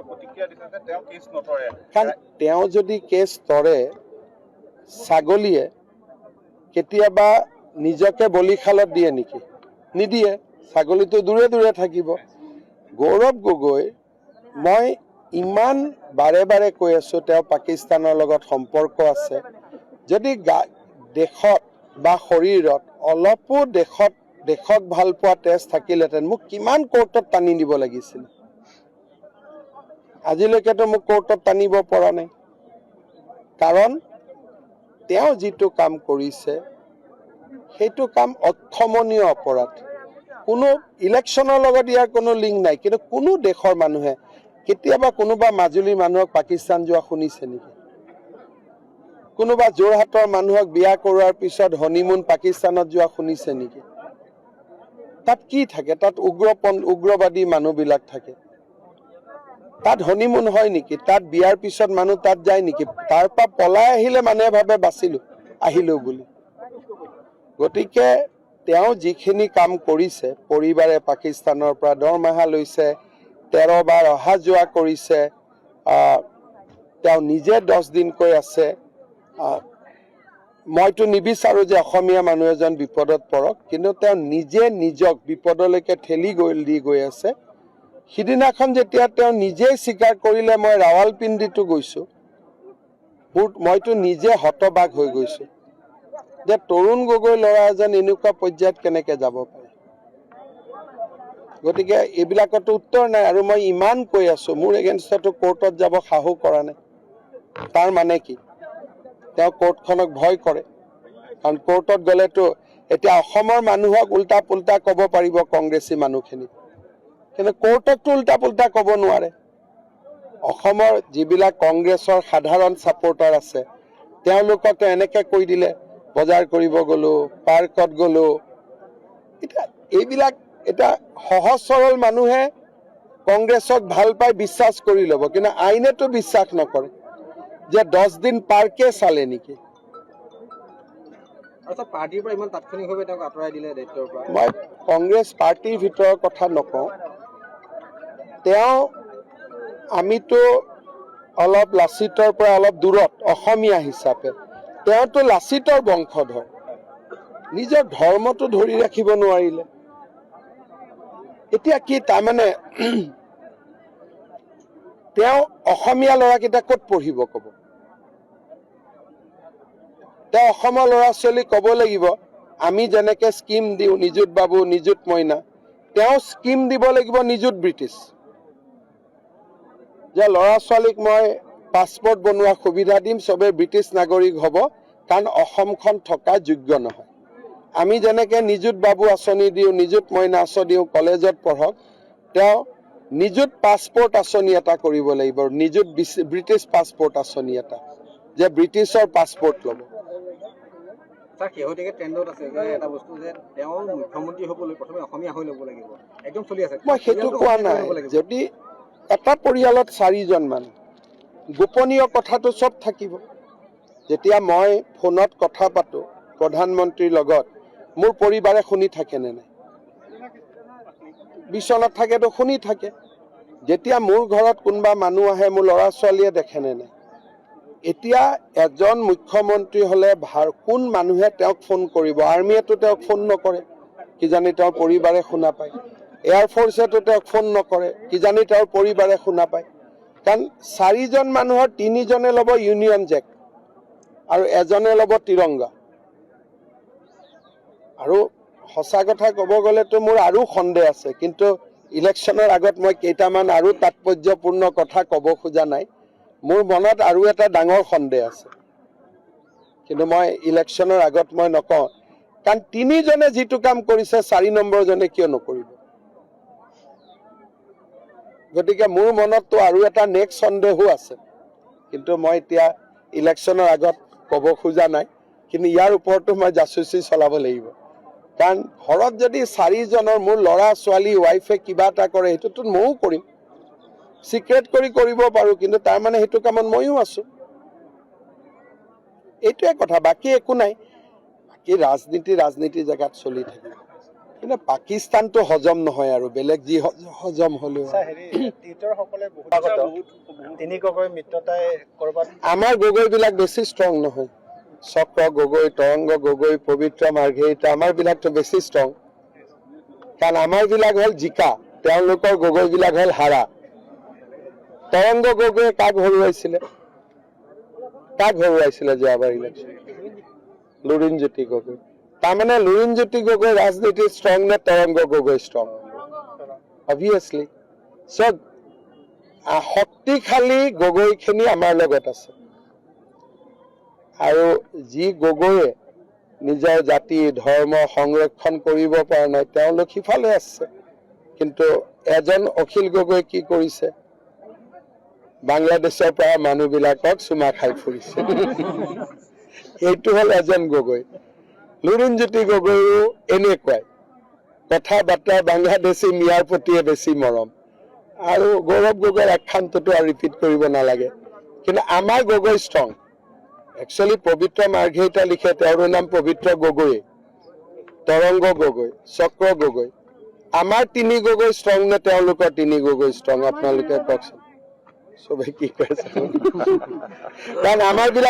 প্ৰতিক্ৰিয়া দিছে যে তেওঁ কেছ নতৰে। কাৰণ তেওঁ যদি কেছ তৰে, ছাগলীয়ে কেতিয়াবা নিজকে বলিখালত দিয়ে নেকি? নিদিয়ে। ছাগলীটো দূৰে দূৰে থাকিব। গৌৰৱ গগৈ, মই ইমান বাৰে বাৰে কৈ আছোঁ তেওঁ পাকিস্তানৰ লগত সম্পৰ্ক আছে। যদি দেশত বা শৰীৰত অলপো দেশক ভাল পোৱা তেজ থাকিলেহেঁতেন মোক কিমান কোৰ্টত টানি দিব লাগিছিল। আজিলৈকেতো মোক কোৰ্টত টানিব পৰা নাই। কাৰণ তেওঁ যিটো কাম কৰিছে সেইটো কাম অক্ষমনীয় অপৰাধ। কোনো ইলেকশ্যনৰ লগত ইয়াৰ কোনো লিংক নাই। কিন্তু কোনো দেশৰ মানুহে কেতিয়াবা কোনোবা মাজুলীৰ মানুহক পাকিস্তান যোৱা শুনিছে নেকি? কোনোবা যোৰহাটৰ মানুহক বিয়া কৰোৱাৰ পিছত হনিমুন পাকিস্তানত যোৱা শুনিছে নেকি? তাত কি থাকে? তাত উগ্ৰবাদী মানুহবিলাক থাকে। তাত হনিমুন হয় নেকি? তাত বিয়াৰ পিছত মানুহ তাত যায় নেকি? তাৰ পৰা পলাই আহিলে মানুহে ভাবে আহিলো বুলি। গতিকে তেওঁ যিখিনি কাম কৰিছে, পৰিবাৰে পাকিস্তানৰ পৰা দৰমহা লৈছে, 13 বাৰ অহা যোৱা কৰিছে, তেওঁ নিজে 10 দিনকৈ আছে। মইতো নিবিচাৰোঁ যে অসমীয়া মানুহ এজন বিপদত পৰক, কিন্তু তেওঁ নিজে নিজক বিপদলৈকে ঠেলি দি গৈ আছে। সিদিনাখন যেতিয়া তেওঁ নিজেই স্বীকাৰ কৰিলে মই ৰাৱালপিণ্ডিতো গৈছোঁ, মইতো নিজে হতবাক হৈ গৈছোঁ যে তৰুণ গগৈ ল'ৰা এজন এনেকুৱা পৰ্যায়ত কেনেকে যাব পাৰে। গতিকে এইবিলাকতো উত্তৰ নাই। আৰু মই ইমান কৈ আছোঁ মোৰ এগেইনষ্টতো কোৰ্টত যাব সাহস কৰা নাই। তাৰ মানে কি? তেওঁ কোৰ্টখনক ভয় কৰে। কাৰণ কোৰ্টত গ'লেতো এতিয়া অসমৰ মানুহক উল্টা পুল্টা ক'ব পাৰিব কংগ্ৰেছী মানুহখিনি, কিন্তু কোৰ্টততো উল্টা পুল্টা ক'ব নোৱাৰে। অসমৰ যিবিলাক কংগ্ৰেছৰ সাধাৰণ ছাপোৰ্টাৰ আছে তেওঁলোকক এনেকে কৈ দিলে, বজাৰ কৰিব গ'লো, পাৰ্কত গ'লো। এতিয়া এইবিলাক এটা সহজ সৰল মানুহে কংগ্ৰেছক ভাল পাই বিশ্বাস কৰি ল'ব, কিন্তু আইনেতো বিশ্বাস নকৰে যে 10 দিন পাৰ্কে চালে নেকি। মই কংগ্ৰেছ পাৰ্টিৰ ভিতৰৰ কথা নকওঁ। আমিতো অলপ লাচিতৰ পৰা অলপ দূৰত অসমীয়া হিচাপে, তেওঁতো লাচিতৰ বংশধৰ। নিজৰ ধৰ্মটো ধৰি ৰাখিব নোৱাৰিলে। এতিয়া কি তাৰমানে তেওঁ অসমীয়া ল'ৰাকেইটা ক'ত পঢ়িব ক'ব? তেওঁ অসমৰ ল'ৰা ছোৱালীক ক'ব লাগিব আমি যেনেকে স্কিম দিওঁ নিযুত বাবু, নিযুত মইনা, তেওঁ স্কিম দিব লাগিব নিযুত ব্ৰিটিছ, যে ল'ৰা ছোৱালীক মই পাছপৰ্ট বনোৱা সুবিধা দিম, চবে ব্ৰিটিছ নাগৰিক হ'ব, কাৰণ অসমখন থকা যোগ্য নহয়। আমি যেনেকে নিযুত বাবু আঁচনি দিওঁ, নিযুত মইনা আঁচনি দিওঁ, কলেজত পঢ়ক, তেওঁ নিযুত পাছপৰ্ট আঁচনি এটা কৰিব লাগিব, নিযুত ব্ৰিটিছ পাছপৰ্ট আঁচনি এটা, যে ব্ৰিটিছৰ পাছপৰ্ট ল'ব। মই সেইটো কোৱা নাই। যদি এটা পৰিয়ালত 4জন মানুহ, গোপনীয় কথাটো চব থাকিব। যেতিয়া মই ফোনত কথা পাতো প্ৰধানমন্ত্ৰীৰ লগত, মোৰ পৰিবাৰে শুনি থাকে নে নাই? বিচনাত থাকেতো শুনি থাকে। যেতিয়া মোৰ ঘৰত কোনোবা মানুহ আহে মোৰ ল'ৰা ছোৱালীয়ে দেখে নে নাই? এতিয়া এজন মুখ্যমন্ত্ৰী হ'লে কোন মানুহে তেওঁক ফোন কৰিব? আৰ্মীয়েতো তেওঁক ফোন নকৰে, কিজানি তেওঁৰ পৰিবাৰে শুনা পায়। এয়াৰফ'ৰ্চেতো তেওঁক ফোন নকৰে, কিজানি তেওঁৰ পৰিবাৰে শুনা পায়। কাৰণ 4জন মানুহৰ 3জনে ল'ব ইউনিয়ন জেক আৰু এজনে ল'ব তিৰংগা। আৰু সঁচা কথা ক'ব গ'লেতো মোৰ আৰু সন্দেহ আছে, কিন্তু ইলেকশ্যনৰ আগত মই কেইটামান আৰু তাৎপৰ্যপূৰ্ণ কথা ক'ব খোজা নাই। মোৰ মনত আৰু এটা ডাঙৰ সন্দেহ আছে, কিন্তু মই ইলেকশ্যনৰ আগত মই নকওঁ। কাৰণ 3জনে যিটো কাম কৰিছে 4 নম্বৰজনে কিয় নকৰিব? গতিকে মোৰ মনততো আৰু এটা নেক্সট সন্দেহো আছে, কিন্তু মই এতিয়া ইলেকশ্যনৰ আগত ক'ব খোজা নাই। কিন্তু ইয়াৰ ওপৰতো মই জাচুচি চলাব লাগিব। কাৰণ ঘৰত যদি 4জনৰ মোৰ ল'ৰা ছোৱালী ৱাইফে কিবা এটা কৰে, সেইটোতো ময়ো কৰিম, চিক্ৰেট কৰি কৰিব পাৰোঁ, কিন্তু তাৰমানে সেইটো কামত ময়ো আছোঁ। এইটোৱে কথা, বাকী একো নাই। বাকী ৰাজনীতি জেগাত চলি থাকিব। কিন্তু পাকিস্তানটো হজম নহয় আৰু বেলেগ যি হজম হ'লেও টিউটৰসকলে তিনি গগৈ মিত্ৰতাই কৰবাত আমাৰ গগৈবিলাক বেছি ষ্ট্ৰং নহয় চক্ৰ গগৈ তৰংগ গগৈ পবিত্ৰ মাৰ্ঘেৰিটা আমাৰ বিলাকতো বেছি ষ্ট্ৰং কাৰণ আমাৰ বিলাক হ'ল জিকা তেওঁলোকৰ গগৈবিলাক হ'ল হাৰা তৰংগ গগৈয়ে কাক হৰুৱাইছিলে যোৱাবাৰ ইলেকশ্যন লুৰিণজ্যোতি গগৈ তাৰমানে লুৰিণজ্যোতি গগৈ ৰাজনীতিত ষ্ট্ৰং নে তৰংগ গগৈ ষ্ট্ৰং অবভিয়াছলি চব শক্তিশালী গগৈখিনি আমাৰ লগত আছে আৰু যি গগৈয়ে নিজৰ জাতি ধৰ্ম সংৰক্ষণ কৰিব পৰা নাই তেওঁলোক সিফালে আছে কিন্তু এজন অখিল গগৈ কি কৰিছে বাংলাদেশৰ পৰা মানুহবিলাকক চুমা খাই ফুৰিছে এইটো হ'ল এজন গগৈ লুৰিণজ্যোতি গগৈও এনেকুৱাই কথা বাৰ্তা বাংলাদেশী মিয়াৰ প্ৰতিয়ে বেছি মৰম আৰু গৌৰৱ গগৈৰ আখ্যানটোতো আৰু ৰিপিট কৰিব নালাগে কিন্তু আমাৰ গগৈ ষ্ট্ৰং একচুৱেলি পবিত্ৰ মাৰ্ঘেৰিটা লিখে তেওঁৰ নাম পবিত্ৰ গগৈ তৰংগ গগৈ চক্ৰ গগৈ আমাৰ তিনি গগৈ ষ্ট্ৰং নে তেওঁলোকৰ তিনি গগৈ ষ্ট্ৰং আপোনালোকে কওকচোন চবেই কি কৈছে কাৰণ আমাৰ বিলাক